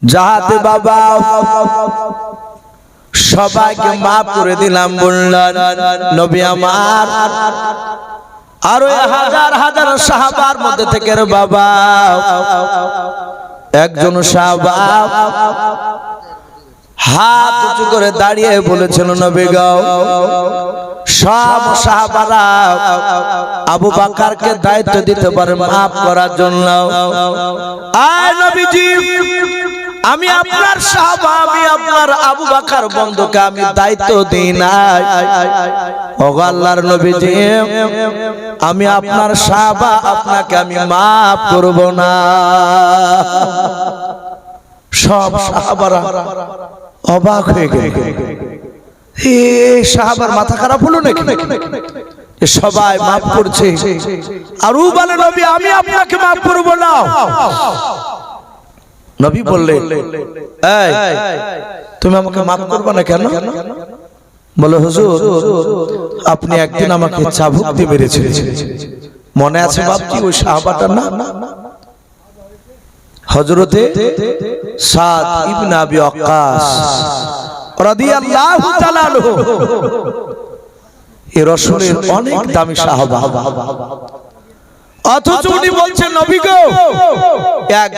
যাহাতে বাবা সবাইকে মাফ করে দিলাম বললেন নবী আমার। আর ওই হাজার হাজার সাহাবার মধ্যে থেকে রে বাবা একজন সাহাবা হাত উঁচু করে দাঁড়িয়ে বলেছিল নবী গো, সব সাহাবারা আবু বকরকে দায়িত্ব দিতে পারে মাফ করার জন্য। আয় নবীজি, আমি আপনার সাহাবা, আমি আপনার আবু বকর বন্ধুকে আমি দায়িত্ব দিই নাই। ওগো আল্লাহর নবীজি, আমি আপনার সাহাবা, আপনাকে আমি মাফ করব না। সব সাহাবারা অবাক হয়ে গেল। সাহাবার মাথা খারাপ হলো নাকি? সবাই মাফ করছে আর ও বলে নবী আমি আপনাকে মাফ করব না। নবী বললেন এই তুমি আমাকে মাফ করবে না কেন? বলে হুজুর আপনি একদিন আমাকে চাবুক দিয়ে মেরেছিলেন, মনে আছে বাপজি? ওই সাহাবাটার নাম হযরতে সাদ ইবনে আবি ওয়াক্কাস রাদিয়াল্লাহু তাআলা আনহু। এই রাসূলের অনেক দামি সাহাবা, অথচ উনি বলছেন নবী গো, এক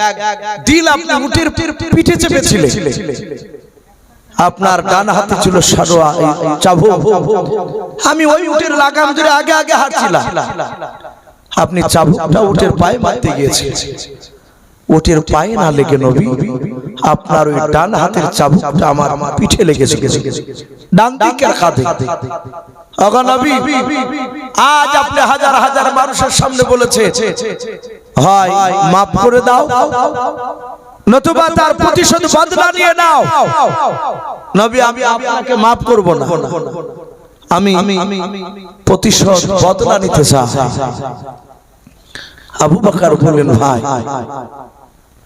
ডিল আপনি উটের পিঠে চেপেছিলেন, আপনার ডান হাতে ছিল সারোয়া চাবুক, আমি ওই উটের লাগাম ধরে আগে আগে হাঁটছিলাম, আপনি চাবুকটা উটের পায়ে মারতে গিয়েছেন, উটের পায়ে না লেগে নবী আপনার ওই ডান হাতের চাবুকটা আমার পিঠে লেগেছে, ডান দিকের কাঁধে। ওগো নবী, আজ আপনি হাজার হাজার মানুষের সামনে বলেছে হয় মাফ করে দাও নতুবা তার প্রতিশোধ বদলা নিয়ে নাও। নবী আমি আপনাকে মাফ করব না, আমি প্রতিশোধ বদলা নিতে চাই। আবু বকর বললেন ভাই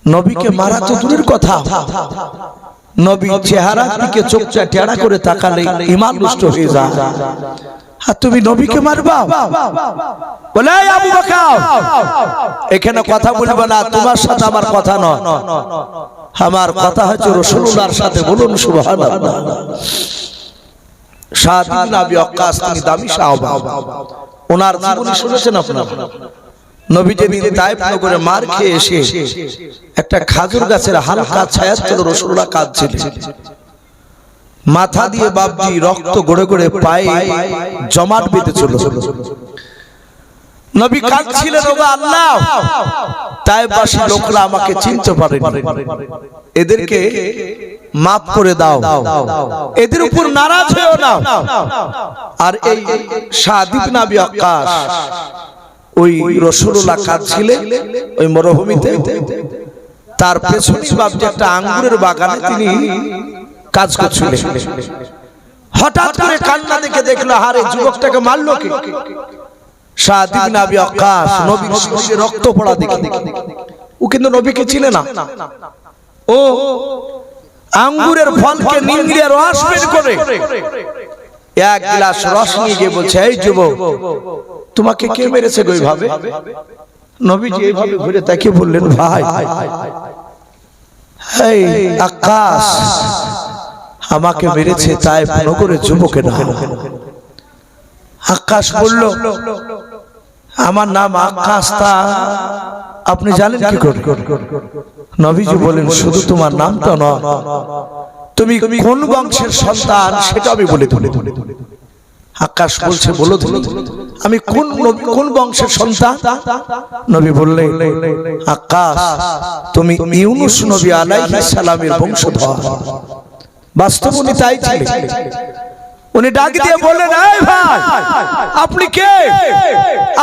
নবীকে মারা তো দূরের কথা, নবী চেহারার দিকে চোখটা টেড়া করে তাকালে ঈমান নষ্ট হয়ে যায়, আর তুমি নবীকে মারবা? বলে আবু বকর এখানে কথা বলবো না, তোমার সাথে আমার কথা নয়, আমার কথা হচ্ছে রাসূলুল্লাহর সাথে। বলুন সুবহানাল্লাহ। সাদ ইবনে আবি ওয়াক্কাস তিনি দামি সাহাবা, ওনার জীবনী শুনেছেন আপনারা? নবী যেদিন তায়েফ নগরে মার খেয়ে এসে একটা খাজুর গাছের হালকা ছায়ার তলে রাসূলুল্লাহ কাঁদছিলেন, মাথা দিয়ে বাপজি রক্ত গড়ে গড়ে পায়ে জমাট বেঁধেছিল। নবী কাঁদছিলেন, ওগো আল্লাহ তায়েফবাসী লোকরা আমাকে চিনতে পারেনি, এদেরকে মাফ করে দাও, এদের উপর নারাজ হয়ো না। আর এই সাদ ইবনে আবি ওয়াক্কাস ওই রাসূলুল্লাহ কাঁদছিলেন ওই মরুভূমিতে, তার পেছনে বাপজি একটা আঙ্গুরের বাগানে তিনি কাজ করছিলেন। হঠাৎ করে কান্না দেখে দেখলো হারে যুবকটাকে মারলো কে? সাদ ইবনে আবি ওয়াক্কাস নবীর শরীরে রক্ত পড়া দেখে, ও কিন্তু নবীকে চিনে না, ও আঙ্গুরের ফলকে নিংড়ে রস বের করে এক গ্লাস রস নিয়ে গিয়ে বলছে এই যুবক তোমাকে কে মেরেছে গো এইভাবে? নবীজি এইভাবে ঘুরে তাকিয়ে বললেন ভাই এই আকাশ আমাকে মেরেছে তায়েফ নগরের যুবকেরা। আকাশ বলল আমার নাম আকাশ, তা আপনি জানেন কি করে? নবীজি বলেন শুধু তোমার নামটা নয়, তুমি কোন বংশের সন্তান সেটা আমি বলে দিই। আকাশ বলছে বলো তুমি আমি কোন বংশের সন্তান? নবী বললেন আকাশ তুমি ইউনুস নবী আলাইহিস সালামের বংশধর। বাস্তব উনি তাই ছিলেন। উনি ডাক দিয়ে বললেন এই ভাই আপনি কে,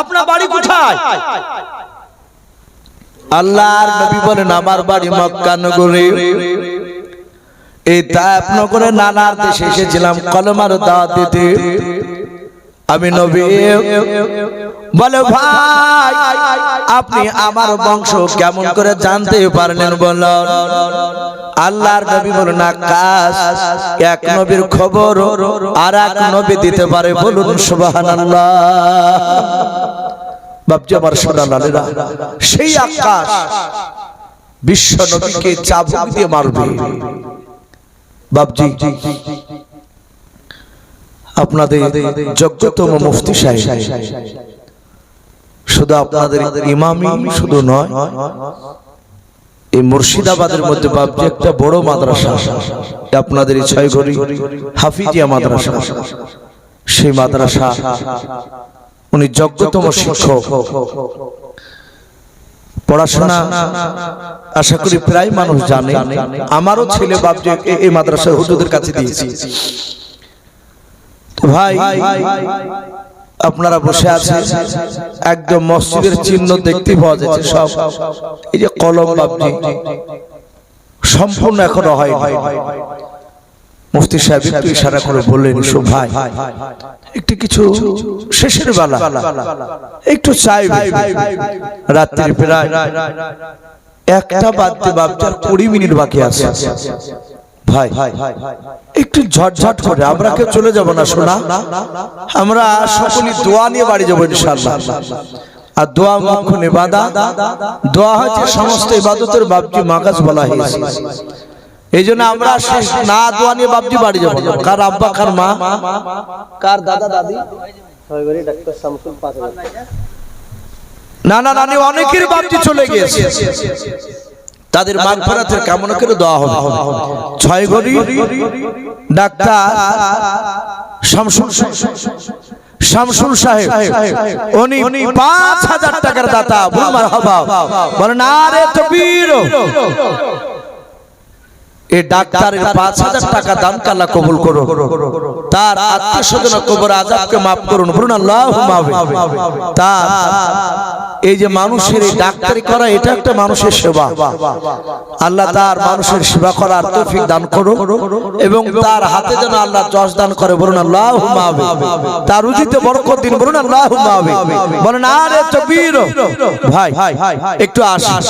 আপনার বাড়ি কোথায়? আল্লাহর নবী বলেন আমার বাড়ি মক্কা নগরে, এই তায়েফ নগরে নানার দেশে এসেছিলাম কলমার দাওয়াত দিতে। আমি নবী বলে ভাই আপনি আমার বংশ কেমন করে জানতে পারলেন বলুন? আল্লাহর নবী বলেন আকাশ এক নবীর খবর আর এক নবী দিতে পারে, বলুন সুবহানাল্লাহ। বাপজি আমার সোনা লালেরা, সেই আকাশ বিশ্ব নবীকে চাবুক দিয়ে মারবে। বাপজি, আপনাদের যোগ্যতম মুফতি সাহেব শুধু আপনাদের ইমামই শুধু নয়, এই মুর্শিদাবাদের মধ্যে বাপজি একটা বড় মাদ্রাসা, আপনাদের এই ছয়ঘড়ি হাফিজিয়া মাদ্রাসা, সেই মাদ্রাসা উনি যোগ্যতম শিক্ষক। পড়াশোনা আশা করি প্রায় মানুষ জানে, আমারও ছেলে বাপজি এই মাদ্রাসার হুজুরদের কাছে দিয়েছি। ভাই আপনারা বসে আছেন, একদম মসজিদের চিহ্ন দেখতে পাওয়া যাচ্ছে, সব এই যে কলম বাপজি সম্পূর্ণ এখনো হয়। মুফতি সাহেব একটু ইশারা করে বললেন, ভাই একটু কিছু শেষের বেলা একটু চাই, রাত্রি প্রায় 1টা বাজতে বাজতে 20 মিনিট বাকি আছে। ভাই একটু ঝটঝট করে, আমরা কেউ চলে যাব না শোনা, আমরা সকলেই দোয়া নিয়ে বাড়ি যাবো ইনশাআল্লাহ। আর দোয়া মুখ্য ইবাদত, দোয়া হচ্ছে সমস্ত ইবাদতের বাপজি মাগাজ বলা হয়েছে। এই জন্য আমরা শেষ না দোয়া নিয়ে বাপজি বাড়ি যাবো। কার আব্বা, কার মা, কার দাদা দাদি, নানা নানি অনেকের বাপজি চলে গিয়েছে, তাদের মাগফিরাতের কামনা করে দোয়া হবে। ছয়ঘড়ি ডাক্তার শামসুল সাহেব, উনি 5000 টাকার দাতা। মারহাবা বলেন আরে তাকবীর। এই ডাক্তারের 5000 টাকা দান আল্লাহ কবুল করুন, তার আত্মীয় স্বজন কবর আযাবকে মাফ করুন, বলুন আল্লাহুম্মা আমিন। তার এই যে মানুষের এই ডাক্তারি করা, এটা একটা মানুষের সেবা। আল্লাহ তার মানুষের সেবা করার তৌফিক দান করুন এবং তার হাতে যেন আল্লাহ যশ দান করে, বলুন আল্লাহুম্মা আমিন। তার রুজিতে বরকত দিন, বলুন আল্লাহুম্মা আমিন। বলেন আরে তাকবীর। ভাই একটু আসুন,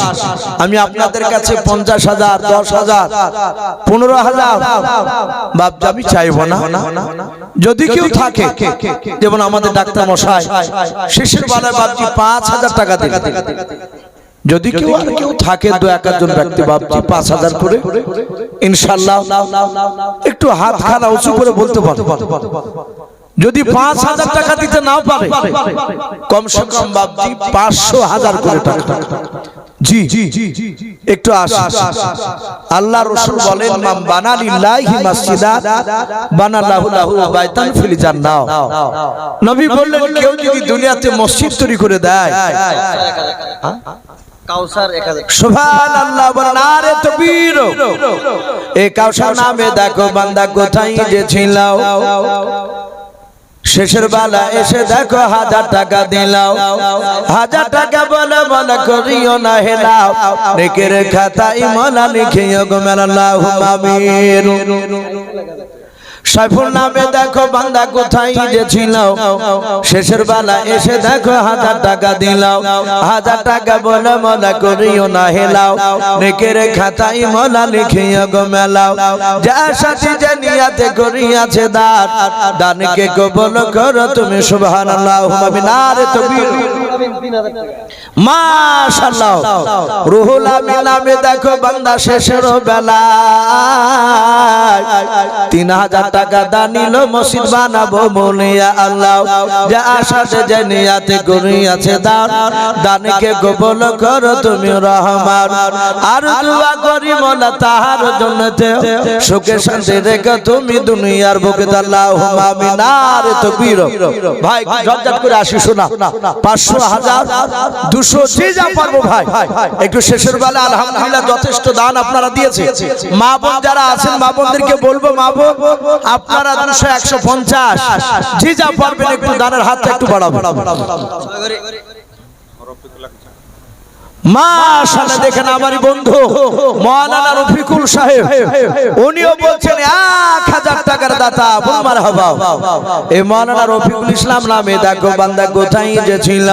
আমি আপনাদের কাছে 50,000, 10,000, 15,000 বাপজি আমি চাইবো না। যদি কেউ থাকে, যেমন আমাদের ডাক্তার মশাই শেষের বেলায় বাপজি 5,000 টাকা দিন। যদি কেউ থাকে, 2-1 ব্যক্তি বাপজি 5,000 করে ইনশাআল্লাহ একটু হাত খাড়া উঁচু করে বলতে পারো। যদি 5,000 টাকা দিতে নাও পারে, কমসে কম বাপজি 500,000 করে টাকা। জি একটু আসুন। আল্লাহ রাসূল বলেন, মান বানা লিল্লাহি মাসজিদা বানাল্লাহু লাহু বাইতান ফিল জান্নাহ। নবী বললেন, কেউ যদি দুনিয়াতে মসজিদ তৈরি করে দেয়, কাউসার 1000। সুবহানাল্লাহ, নারে তাকবীর। এই কাউসার নামে দেখো বান্দা কোথায় যে ছিল, শেষের বেলা এসে দেখো 1000 টাকা দিলাও। 1000 টাকা বলে মনে করিও না হেলাও, নেকের খাতায় মোলা লিখিও গো আল্লাহুম্মা আমিন। সাইফুল নামে দেখো বান্দা কোথায় যে ছিল, শেষের বেলা এসে দেখো 1000 টাকা দিলাও। 1000 টাকা বলে মনে করিও না হেলাও, নেকের খাতায় মোলা লিখিও গো মেলাও। যার সাথে যে নিয়াতে করিয়াছে দান, দানকে কবুল করো তুমি, সুবহানাল্লাহ। নারে তাকবীর। মাশাআল্লাহ। রুহুল আমিন নামে দেখো বান্দা শেষের বেলা 3000 টাকা দানিল, মসজিদ বানাবো বলিয়া আল্লাহ। যা আশাতে যে নিয়াতে করিয়াছে দান, দানকে কবুল করো তুমি রহমান। আর দোয়া করি মোলা তাহার জন্নতে, সুখে শান্তি রেখো তুমি দুনিয়ার বুকে, আল্লাহুম্মা আমিন। নারে তাকবীর। ভাই ঝটঝট করে আসি শোনা, 500, 1000, 200 যে যা পারবো ভাই একটু শেষের বেলা আলহামদুলিল্লাহ যথেষ্ট দান আপনারা দিয়েছে। মা বোন যারা আছেন, মা বোনদেরকে বলবো, মা বোন আপনারা 200, 150 যে যা পারবেন একটু দানের হাতটা একটু বাড়াবেন। মাশাআল্লাহ। দেখেন আমারই বন্ধু মাওলানা রফিকুল সাহেব, উনিও বলছেন 1000 টাকার দাতা। মারহাবা। এই মাওলানা রফিকুল ইসলাম নামে দেখো বান্দা কোথায় যে ছিল,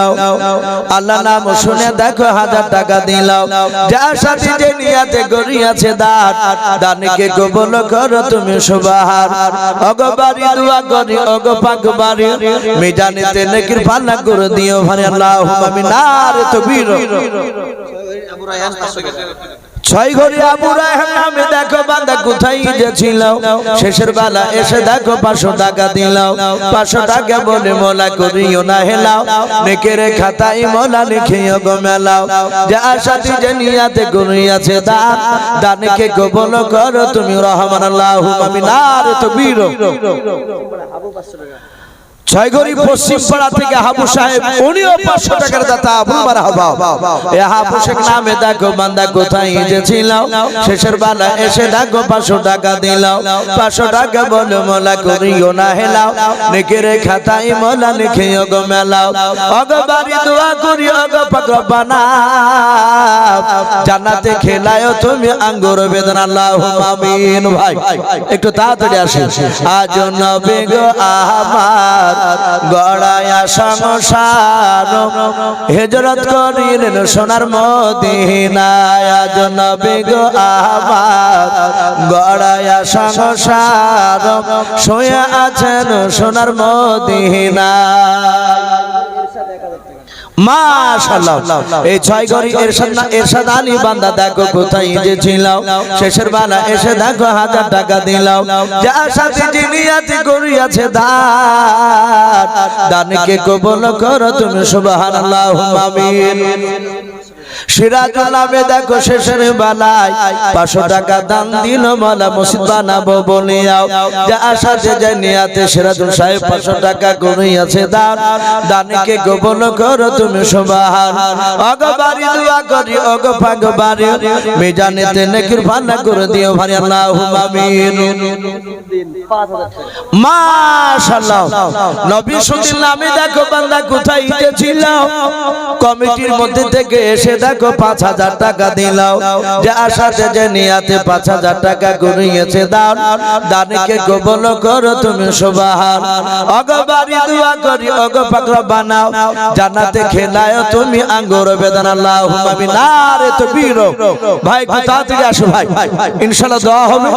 আল্লাহ নাম শুনে দেখো 1000 টাকা দিল। যার সাথে যে নিয়াতে করিয়াছে দান, দানকে কবুল করো তুমি সুবহান। ওগো বাড়ি দোয়া করি, ওগো পাক বাড়ি মিজানেতে নেকির পাল্লা করে দিও ভাই, আল্লাহুম্মা আমিন। নারে তাকবীর। ছয় ঘড়ি আবু রায়হান নামে দেখো বান্দা কোথায় গিয়েছিল শেষের বেলা এসে দেখো 500 টাকা দিল 500 টাকা বলে মোলা করিও না হেলাও নেকের খাতায় মোলা লিখিও গো মেলাও যে আশাতি যে নিয়াতে করিয়াছে দান দানকে কবুল করো তুমি রহমান আল্লাহুম্মা আমিন নারে তাকবীর ছয়গড়ি পশ্চিম পাড়া থেকে হাবু সাহেব উনিও 500 টাকার দাতা আবুল মারহাবা এ হাবু শেখ নামে দেখো বান্দা কোথায় গিয়েছিল শেষের বেলা এসে দেখো 500 টাকা দিল 500 টাকা বলে মোলা করিও না হেলাও নেকের খাতায় মোলা লিখিও গো মেলাও ওগো বাড়ি দোয়া করি ওগো পাক রব্বানা জান্নাতে খেলায়ো তুমি আঙ্গুর বেদন আল্লাহুম্মা আমিন ভাই একটু তাড়াতাড়ি আসেন আজ নবী গো আমার গড়ায়া সংসার হিজরত করিলেন সোনার মদিনায় আজ নবী গো আমার গড়ায়া সংসার শুয়ে আছেন সোনার মদিনায় মাশাআল্লাহ এই ছয় ঘড়ি এরশাদ আলী বান্দা দেখো কোথায় গিয়েছিল শেষের বেলা এসে দেখো 1000 টাকা দিল যা সাথে জিনিয়াতি করিয়াছে দান দানকে কবুল করো তুমি সুবহানাল্লাহুম্মা আমিন সিরাজুল নামে দেখো শেষের বেলায় 500 টাকা দান দিল মালা মসজিদ বানাবো বলিয়াও যা আশাতে যে নিয়াতে সিরাজুল সাহেব 500 টাকা করিয়াছে দান দানকে কবুল করো তুমি সুবহান ওগো বাড়ি দোয়া করি ওগো পাক বাড়ি মিজানেতে নেকির ভান্ডার করে দিও ভাই আল্লাহুম্মা আমিন মাশাআল্লাহ নবী সুন্দর নামে দেখো বান্দা কোথায় গিয়েছিল কমিটির মধ্যে থেকে এসে দেখো 5000 টাকা দিলাও যে আশাতে যে নিয়াতে 5000 টাকা করিয়েছে দান দানকে কবুল করো তুমি সুবহান ওগো বাড়ি দোয়া করি ওগো পাক রব্বানা জান্নাতে খেলায়ো তুমি আঙ্গুর বেদন আল্লাহুম্মা আমিন নারে তাকবীর ভাই তাড়াতাড়ি আসো ভাই ইনশাআল্লাহ দোয়া হবে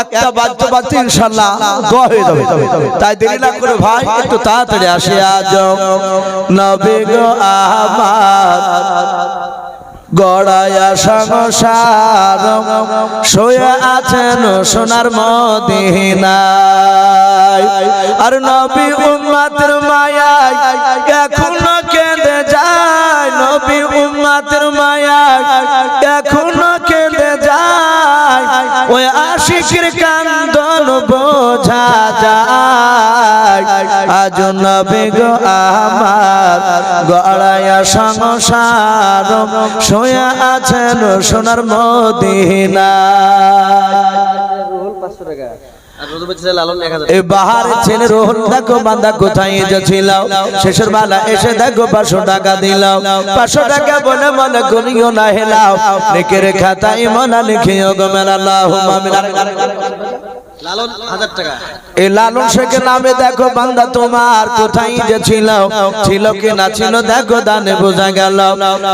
একটা বাজতে বাজতে ইনশাআল্লাহ দোয়া হয়ে যাবে তাই দেরি না করে ভাই একটু তাড়াতাড়ি আসে আজ নবী গো আমার গড়ায়া সংসার শুয়ে আছেন সোনার মদিনায় আর নবী উম্মতের মায়ায় এখনো কেঁদে যায় নবী উম্মতের মায়ায় এখনো কেঁদে যায় ওই আশিকের কান্দন বোঝা যায় আজ নবী গো আমার গড়ায়া সংসার শুয়ে আছেন সোনার মদিনায় বাহার ছেলে রোহন দেখো বান্দা কোথায় গিয়েছিল শেষের বেলা এসে দেখো 500 টাকা দিল 500 টাকা বলে মনে করিও না হেলাও নেকের খাতায় মোলা লিখিও গো মেলা আল্লাহুম্মা আমিন লালন 1000 টাকা এই লালন শেখের নামে দেখো বান্দা তোমার কোথায় গিয়েছিল ছিল কি না ছিল দেখো দানে বোঝা গেল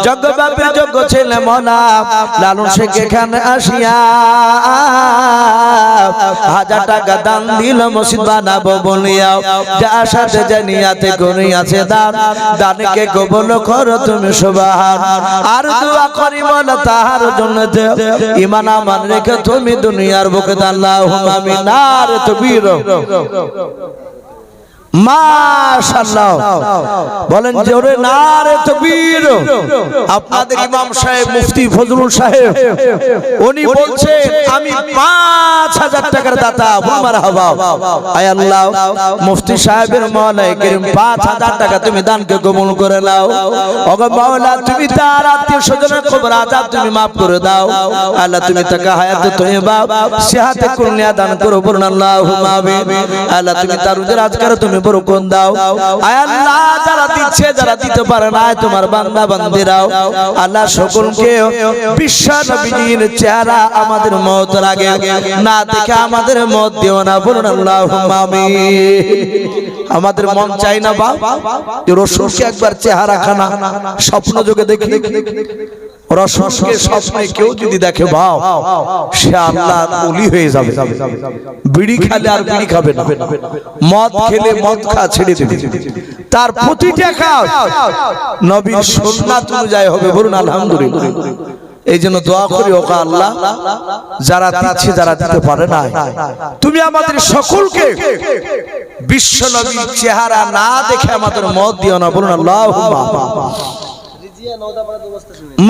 যোগ্য বাপের যোগ্য ছেলে মোলা লালন শেখ এখানে আসিয়া 1000 টাকা দান দিল মসজিদ বানাবো বলিয়া যা আশাতে যে নিয়াতে করিয়াছে দান দানকে কবুল করো তুমি সুবহান আর দোয়া করি মোলা তাহার জন্য ঈমান আমান রেখে তুমি দুনিয়ার বুকে আল্লাহুম্মা আমিন নারে তাকবীর মাশাআল্লাহ বলেন জোরে নারে তাকবীর আপনাদের ইমাম সাহেব মুফতি ফজলুল সাহেব উনি বলছেন আমি 5000 টাকার দাতা মারহাবা আয় আল্লাহ মুফতি সাহেবের মাওলায়ে কারীম 5000 টাকা তুমি দানকে কবুল করে নাও ওগো মাওলা তুমি তার আত্মীয় স্বজনের কবর আযাব তুমি maaf করে দাও আল্লাহ তুমি তাকে হায়াতে তয়্যিবা সিহাতে কুল্লিয়া দান করো বলুন আল্লাহুম্মা আমিন আল্লাহ তুমি তার রুজির আজকার তুমি বরকত দাও আয় আল্লাহ যারা দিচ্ছে যারা দিতে পারে না তোমার বান্দা বান্দীরাও আল্লাহ সকলকে বিশ্ব নবীর চেহারা আমাদের মওতের আগে না দেখে আমাদের মওত দিও না বলুন আল্লাহুম্মা আমিন আমাদের মন চাই না বা রাসূলকে একবার চেহারা খানা স্বপ্ন যোগে দেখি রাসূলকে স্বপ্নে কেউ যদি দেখে ভাও সে আল্লাহর ওলি হয়ে যাবে বিড়ি খেলে আর বিড়ি খাবে না মদ খেলে মদ খা ছেড়ে দেবে তার প্রতিটা কাজ নবীর সুন্নাত অনুযায়ী হবে বলুন আলহামদুলিল্লাহ এই জন্য দোয়া করি, ওগো আল্লাহ, যারা দিচ্ছে যারা দিতে পারে না, তুমি আমাদের সকলকে বিশ্ব নবীর চেহারা না দেখে আমাদের মত দিও না। বলুন আল্লাহুম্মা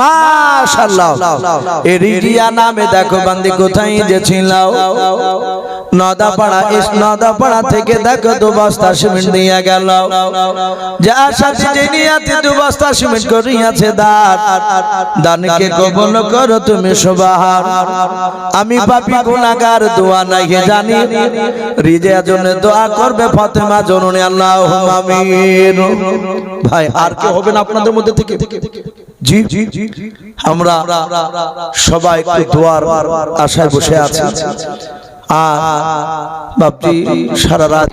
মাশাআল্লাহ। এই রিজিয়া নামে দেখো বান্দি কোথায় যে ছিল, নদাপাড়া থেকে দেখো 2 বস্তা সিমেন্ট দিয়া গেল। যার সাথে যে নিয়াতে 2 বস্তা সিমেন্ট করিয়াছে দানকে কবুল করো তুমি সুবহান। আমি পাপী গুনাহগার, দোয়া নাই জানি, রিজিয়ার জন্য দোয়া করবে ফাতেমা জননী, আল্লাহুম্মা আমিন। ভাই আর কি হবে না আপনাদের মধ্যে থেকে? জি আমরা সবাই দোয়ার আশায় বসে আছি। আর বাপজি সারা রাত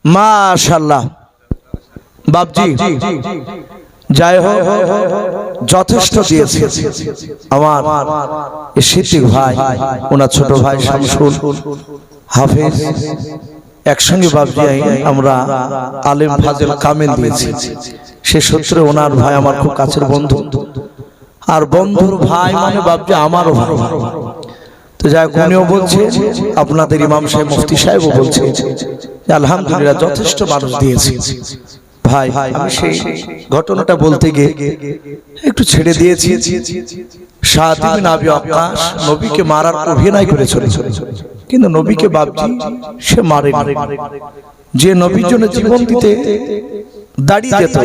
মাশাআল্লাহ বাপজি যাই হোক যথেষ্ট দিয়েছে আমার সিদ্দিক ভাই, ওনার ছোট ভাই শামসুল হাফেজ, একসঙ্গে বাপজি আমরা আলেম ফাজেল কামেল দিয়েছি। সে সূত্রে ওনার ভাই আমার খুব কাছের বন্ধু, আর বন্ধুর ভাই মানে বাপজি আমারও ভাই। তো যাই হোক উনিও বলছে, আপনাদের ইমাম সাহেব মুফতি সাহেবও বলছে আলহামদুলিল্লাহ যথেষ্ট মানুষ দিয়েছে। ভাই আমি সেই ঘটনাটা বলতে গিয়ে একটু ছেড়ে দিয়েছি। সাদ ইবনে আবি ওয়াক্কাস নবীকে মারার অভিনয় করেছিল, কিন্তু নবীকে বাপজি সে মারেনি। যে নবীর জন্য জীবন দিতে দাঁড়িয়ে যেত,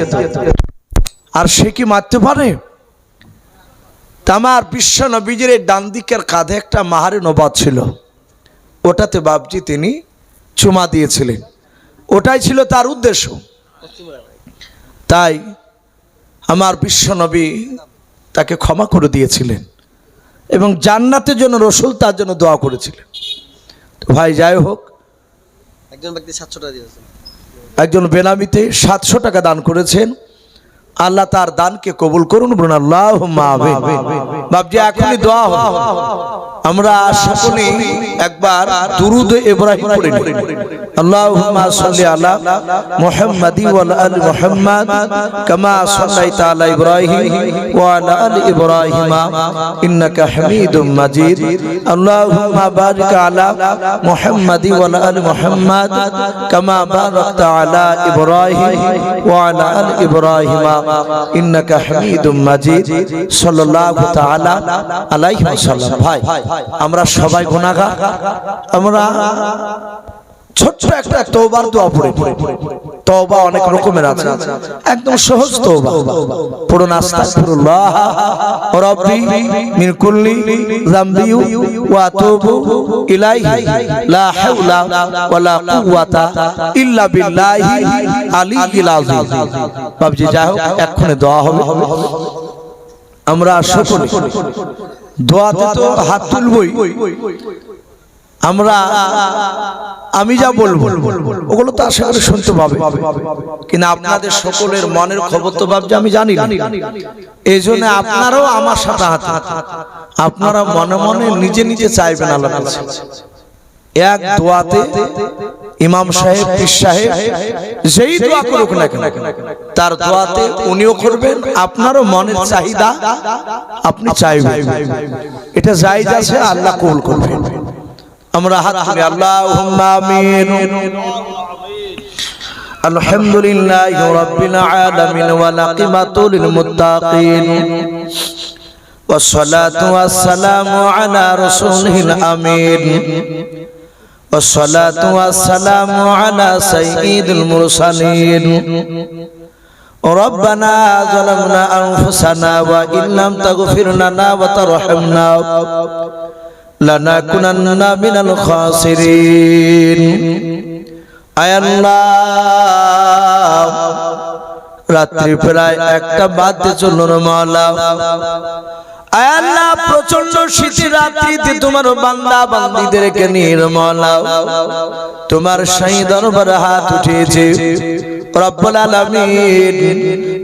আর সে কি মারতে পারে? আমার বিশ্ব নবীজির ডান দিকের কাঁধে একটা মাহারে নবাত ছিল, ওটাতে বাপজি তিনি চুমা দিয়েছিলেন, ওটাই ছিল তার উদ্দেশ্য। তাই আমার বিশ্ব নবী তাকে ক্ষমা করে দিয়েছিলেন এবং জান্নাতের জন্য রসুল তার জন্য দোয়া করেছিলেন। তো ভাই যাই হোক, একজন ব্যক্তি 700 টাকা দিয়েছেন, একজন বেনামিতে 700 টাকা দান করেছেন। আল্লাহ তার দানকে কবুল করুন, বলুন আল্লাহুম্মা আমিন। বাপজি এখনই দোয়া হবে, আমরা সকলে একবার দুরুদ ইব্রাহিম পড়ে নিই। আল্লাহুম্মা সাল্লি আলা মুহাম্মাদি ওয়া আলা আলি মুহাম্মাদ কামা সাল্লাইতা আলা ইব্রাহিম ওয়া আলা আলি ইব্রাহিম ইন্নাকা হামিদুম মাজিদ। আল্লাহুম্মা বারিক আলা মুহাম্মাদি ওয়া আলা আলি মুহাম্মাদ কামা বারাকতা আলা ইব্রাহিম ওয়া আলা আলি ইব্রাহিম ইন্নাকা হামিদুম মাজিদ সাল্লাল্লাহু তাআলা আলাইহি ওয়াসাল্লাম। ভাই আমরা সবাই গুনাহগার, আমরা ছোট্ট একটা তওবার দোয়া পড়ে। তওবা অনেক রকমের আছে, একদম সহজ তওবা পড়ুন, আস্তাগফিরুল্লাহ রাব্বি মিন কুল্লি যামবি ওয়া আতুবু ইলাইহি লা হাওলা ওয়ালা কুওয়াতা ইল্লা বিল্লাহি আলিয়্যিল আযীম। বাবজি যাই হোক এক্ষুনি দোয়া হবে, আমরা সকলে দোয়াতে তো হাত তুলবই। আমরা আমি যা বলবো ওগুলো তো আশা করি শুনতে পাবে, কিন্তু আপনাদের সকলের মনের খবর তো ভাবছি আমি জানি না। এই জন্য আপনারাও আমার সাথে হাত, আপনারা মনে মনে নিজে নিজে চাইবেন আল্লাহর কাছে। এক দোয়াতে ইমাম সাহেব, পীর সাহেব যেই দোয়া করুক না কেন, তার দোয়াতে উনিও করবেন, আপনারও মনের চাহিদা আপনি চাইবেন। এটা জায়েজ আছে, আল্লাহ কবুল করবেন। আমরা হাত তুলে আল্লাহুম্মা আমিন। আলহামদুলিল্লাহি রাব্বিল আলামিন ওয়াল আকিবাতু লিল মুত্তাকিন ওয়াসসালাতু ওয়াসসালামু আলা রাসূলিল আমিন ওয়াসসালাতু ওয়াসসালামু আলা সাইয়্যিদিল মুরসালিন। ربنا ظلمنا أنفسنا وإن لم تغفر لنا وترحمنا লানাকুনান্না মিনাল খাসিরিন। আয় আল্লাহ, রাত্রি প্রায় 1টা বাজতে চলল মাওলা। আয় আল্লাহ, প্রচন্ড শীতের রাত্রিতে তোমার বান্দা বান্দীদেরকে নিয়ে মাওলা তোমার শাহী দরবারে হাত উঠিয়েছে। রব্বুল আলামিন,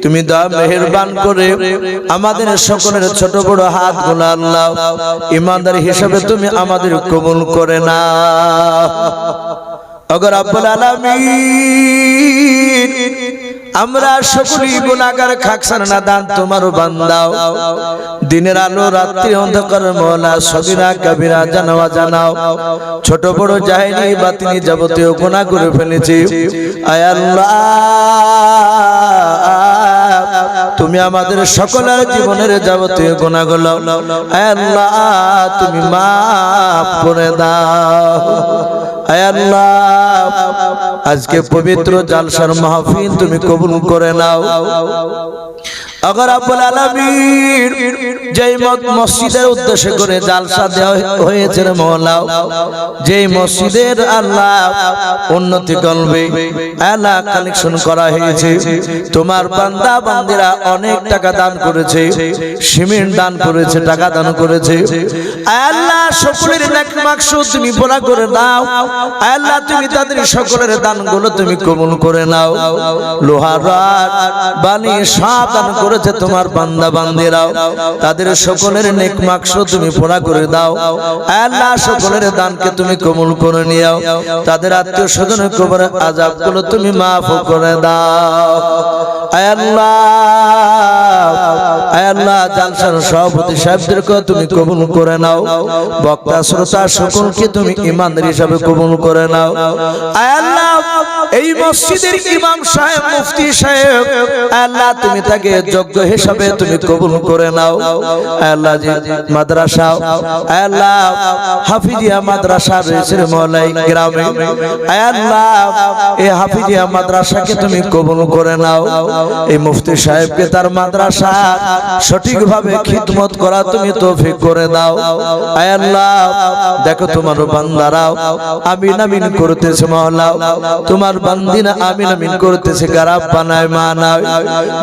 তুমি দয়া মেহেরবান করে আমাদের সকলের ছোট বড় হাতগুলো আল্লাহ ঈমানদার হিসেবে তুমি আমাদের কবুল করে নাও। ওগো রব্বুল আলামিন, আমরা সকলেই গুনাহগার, খাকসার নাদান তোমার বান্দা। দিনের আলো রাত্রি অন্ধকার মাওলা, সগীরা কবিরা জানাও জানাও, ছোট বড় জাহেলি বাতিনি যাবতীয় গুনাহ করে ফেলেছি। আয় আল্লাহ, তুমি আমাদের সকলের জীবনের যাবতীয় গুনাহগুলো আয় আল্লাহ তুমি মাফ করে দাও। আয় আল্লাহ, আজকে পবিত্র জালসার মাহফিল তুমি কবুল করে নাও। আগার রব্বুল আলামিন, যেই মসজিদের উদ্দেশ্য করে জালসা দেওয়া হয়েছে রে মাওলা, যেই মসজিদের আল্লাহ উন্নতি করবে আল্লাহ কালেকশন করা হয়েছে, তোমার বান্দা বান্দীরা অনেক টাকা দান করেছে, সিমেন্ট দান করেছে, টাকা দান করেছে। আল্লাহ, সকলের নেক মাকসুদ তুমি পুরা করে দাও। আল্লাহ, তুমি তাদের সকলের দানগুলো তুমি কবুল করে নাও। লোহার রড বালি সব দান করেছে তোমার বান্দা বান্দীরাও, তাদের সকলের নেক মাকসুদ তুমি পুরা করে দাও। আল্লাহ, সকলের দানকে তুমি কবুল করে নিও। তাদের আত্মীয় স্বজনের কবরের আযাবগুলো তুমি মাফ করে দাও। আয় আল্লাহ, আয় আল্লাহ, জালসার সভাপতি সাহেবদেরকে তুমি কবুল করে নাও। বক্তা শ্রোতা সকলকে তুমি ইমানদার হিসাবে কবুল করে নাও। আয় আল্লাহ, এই মসজিদের ইমাম সাহেব, মুফতি সাহেব, আল্লাহ তুমি তাকে যোগ্য হিসাবে তুমি কবুল করে নাও। আল্লাহ, যে মাদ্রাসা আল্লাহ হাফিজিয়া মাদ্রাসা রয়েছে মওলাই গ্রামে, আল্লাহ এই হাফিজিয়া মাদ্রাসাকে তুমি কবুল করে নাও। এই মুফতি সাহেবকে তার মাদ্রাসা সঠিকভাবে খিদমত করা তুমি তৌফিক করে দাও। আল্লাহ, দেখো তোমার বান্দারাও আমিন আমিন করতেছে মাওলা, তোমার বান্দিনা আমিন আমিন করতেছে। গারাব বানায় মা নাই,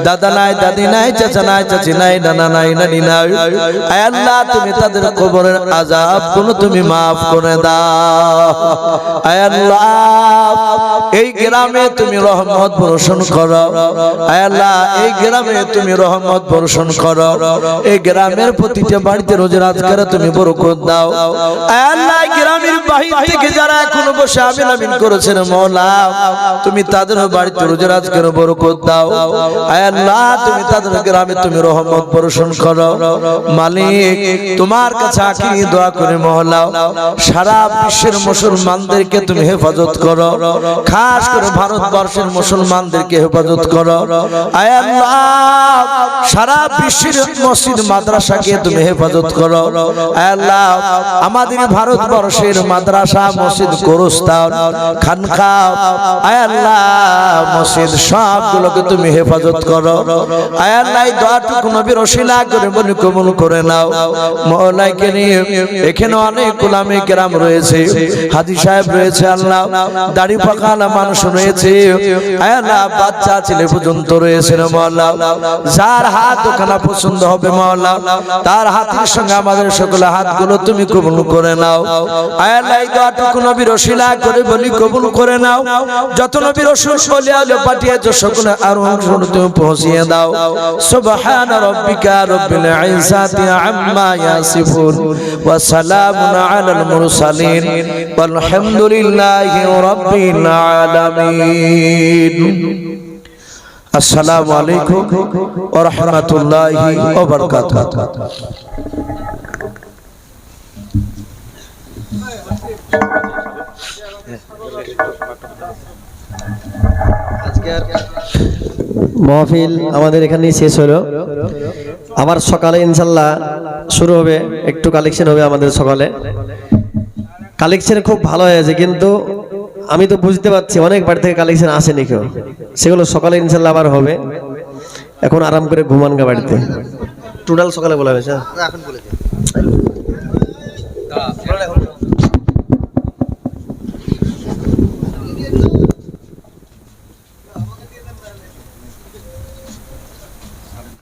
দাদা নাই, দাদি নাই, চাচা নাই, চাচি নাই, নানা নাই, নানি নাই। আয় আল্লাহ, তুমি তাদের কবরের আযাবগুলো তুমি মাফ করে দাও। আয় আল্লাহ, এই গ্রামে তুমি রহমত বর্ষণ করো। আয় আল্লাহ, এই গ্রামে তুমি রহমত বর্ষণ করো। এই গ্রামের প্রতিটা বাড়িতে রোজা রাজগারে তুমি বরকত দাও। আয় আল্লাহ, গ্রামের বাহির থেকে যারা এখনো বসে আমিন আমিন করেছেন মাওলা, তুমি তাদের বাড়িতে রোজা রাজগারে বরকত দাও। আয় আল্লাহ, তুমি তাদের গ্রামে তুমি রহমত বর্ষণ করো। মালিক, তোমার কাছে আখিরি দোয়া করে মাওলা, সারা বিশ্বের মুসলমানদেরকে তুমি হেফাজত করো, খাস করে ভারতবর্ষের মুসলমানদেরকে হেফাজত করো। আয় আল্লাহ, সারা বিশ্বের মসজিদ মাদ্রাসাকে তুমি হেফাজত করো। আয় আল্লাহ, আমাদের ভারতবর্ষের মাদ্রাসা, মসজিদ, গোরস্থান, খানকা, আয় আল্লাহ মসজিদ সবগুলোকে তুমি হেফাজত করো। আয় আল্লাহ, এই দোয়াটুকু নবীর ওসিলা করে বলি কবুল করে নাও। মওলাকে নিয়ে এখানে অনেক উলামায়ে কেরাম রয়েছে, হাজী সাহেব রয়েছে, আল্লাহ দাড়ি পাকালা মানুষ রয়েছে, আয় আল্লাহ বাচ্চা ছেলে পর্যন্ত রয়েছে মাওলা। যার হাত ওখানে পছন্দ হবে মাওলা, তার হাতের সঙ্গে আমাদের সকল হাতগুলো তুমি কবুল করে নাও। আয় আল্লাহ, এই দোয়াটুকু নবীর ওসিলা করে বলি কবুল করে নাও। যত নবী রাসূল সাল্লাল্লাহু আলাইহি পাঠিয়েছো সকলে আর তুমি পৌঁছিয়ে দাও। সুবহানা রাব্বিকা রাব্বিল ইজ্জাতি আম্মা ইয়াসিফুন ওয়া সালামুন আলাল মুরসালিন ওয়ালহামদুলিল্লাহি রাব্বিল আলামিন। আসসালামু আলাইকুম ওয়া রাহমাতুল্লাহি ওয়া বারাকাতুহু। মাহফিল আমাদের এখানেই শেষ হলো। আবার সকালে ইনশাল্লাহ শুরু হবে, একটু কালেকশন হবে আমাদের সকালে। কালেকশন খুব ভালো হয়েছে, কিন্তু আমি তো বুঝতে পারছি অনেক বাড়ি থেকে কালেকশন আসেনি কেউ, সেগুলো সকালে ইনশাল্লাহ আবার হবে। এখন আরাম করে ঘুমান গা বাড়িতে। টোটাল সকালে বলা হয়েছে।